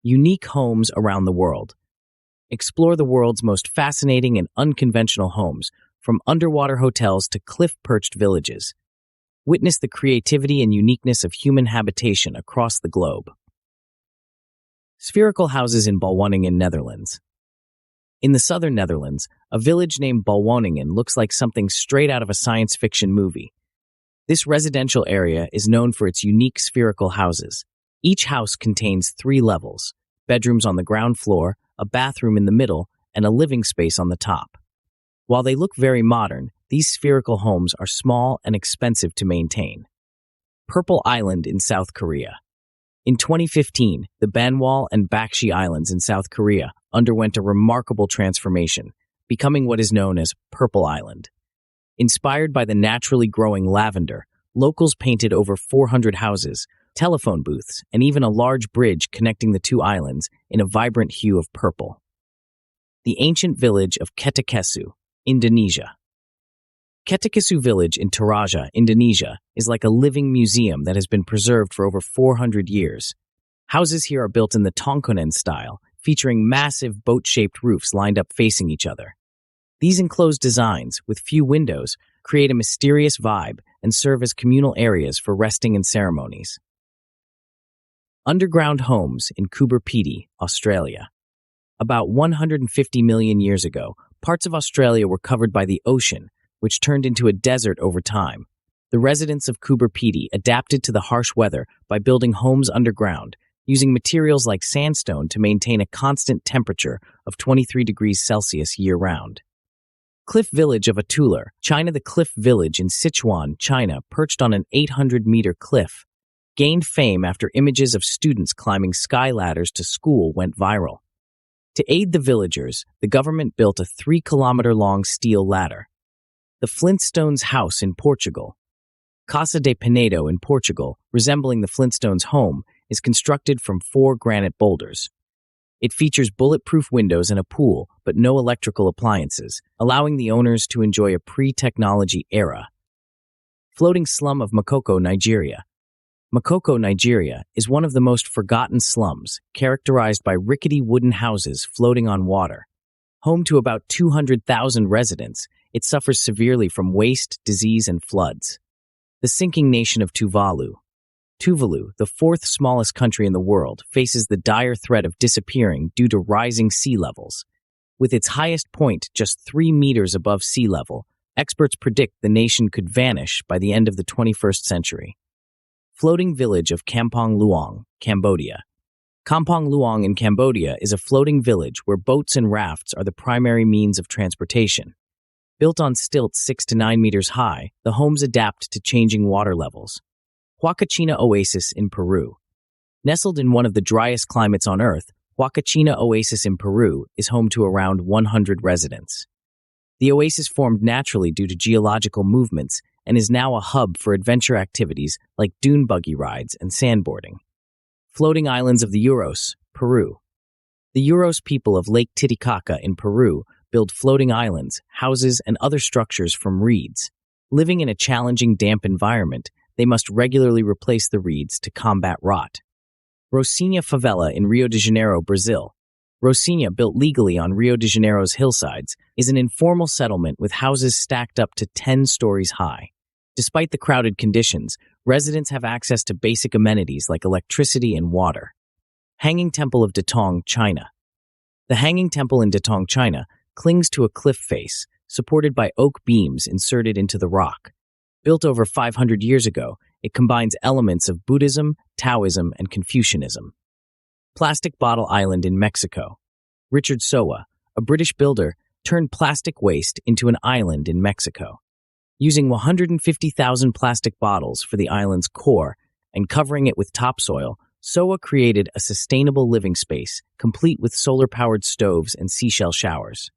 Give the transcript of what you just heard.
Unique homes around the world. Explore the world's most fascinating and unconventional homes, from underwater hotels to cliff-perched villages. Witness the creativity and uniqueness of human habitation across the globe. Spherical houses in Balwoningen, Netherlands. In the southern Netherlands, a village named Balwoningen looks like something straight out of a science fiction movie. This residential area is known for its unique spherical houses. Each house contains 3 levels: bedrooms on the ground floor, a bathroom in the middle, and a living space on the top. While they look very modern, these spherical homes are small and expensive to maintain. Purple Island in South Korea. In 2015, the Banwal and Bakshi Islands in South Korea underwent a remarkable transformation, becoming what is known as Purple Island. Inspired by the naturally growing lavender, locals painted over 400 houses, telephone booths, and even a large bridge connecting the 2 islands in a vibrant hue of purple. The ancient village of Ketekesu, Indonesia. Ketekesu village in Toraja, Indonesia, is like a living museum that has been preserved for over 400 years. Houses here are built in the Tongkonan style, featuring massive boat-shaped roofs lined up facing each other. These enclosed designs, with few windows, create a mysterious vibe and serve as communal areas for resting and ceremonies. Underground homes in Coober Pedy, Australia. About 150 million years ago, parts of Australia were covered by the ocean, which turned into a desert over time. The residents of Coober Pedy adapted to the harsh weather by building homes underground, using materials like sandstone to maintain a constant temperature of 23 degrees Celsius year-round. Cliff Village of Atular, China. The Cliff Village in Sichuan, China, perched on an 800-meter cliff, gained fame after images of students climbing sky ladders to school went viral. To aid the villagers, the government built a 3-kilometer-long steel ladder. The Flintstones house in Portugal. Casa de Penedo in Portugal, resembling the Flintstones' home, is constructed from 4 granite boulders. It features bulletproof windows and a pool, but no electrical appliances, allowing the owners to enjoy a pre-technology era. Floating slum of Makoko, Nigeria. Makoko, Nigeria, is one of the most forgotten slums, characterized by rickety wooden houses floating on water. Home to about 200,000 residents, it suffers severely from waste, disease, and floods. The sinking nation of Tuvalu. Tuvalu, the 4th smallest country in the world, faces the dire threat of disappearing due to rising sea levels. With its highest point just 3 meters above sea level, experts predict the nation could vanish by the end of the 21st century. Floating village of Kampong Luang, Cambodia. Kampong Luang in Cambodia is a floating village where boats and rafts are the primary means of transportation. Built on stilts 6 to 9 meters high, the homes adapt to changing water levels. Huacachina Oasis in Peru. Nestled in one of the driest climates on Earth, Huacachina Oasis in Peru is home to around 100 residents. The oasis formed naturally due to geological movements and is now a hub for adventure activities like dune buggy rides and sandboarding. Floating islands of the Uros, Peru. The Uros people of Lake Titicaca in Peru build floating islands, houses, and other structures from reeds. Living in a challenging damp environment, they must regularly replace the reeds to combat rot. Rocinha Favela in Rio de Janeiro, Brazil. Rocinha, built legally on Rio de Janeiro's hillsides, is an informal settlement with houses stacked up to 10 stories high. Despite the crowded conditions, residents have access to basic amenities like electricity and water. Hanging Temple of Datong, China. The Hanging Temple in Datong, China, clings to a cliff face, supported by oak beams inserted into the rock. Built over 500 years ago, it combines elements of Buddhism, Taoism, and Confucianism. Plastic Bottle Island in Mexico. Richard Sowa, a British builder, turned plastic waste into an island in Mexico. Using 150,000 plastic bottles for the island's core and covering it with topsoil, Sowa created a sustainable living space, complete with solar-powered stoves and seashell showers.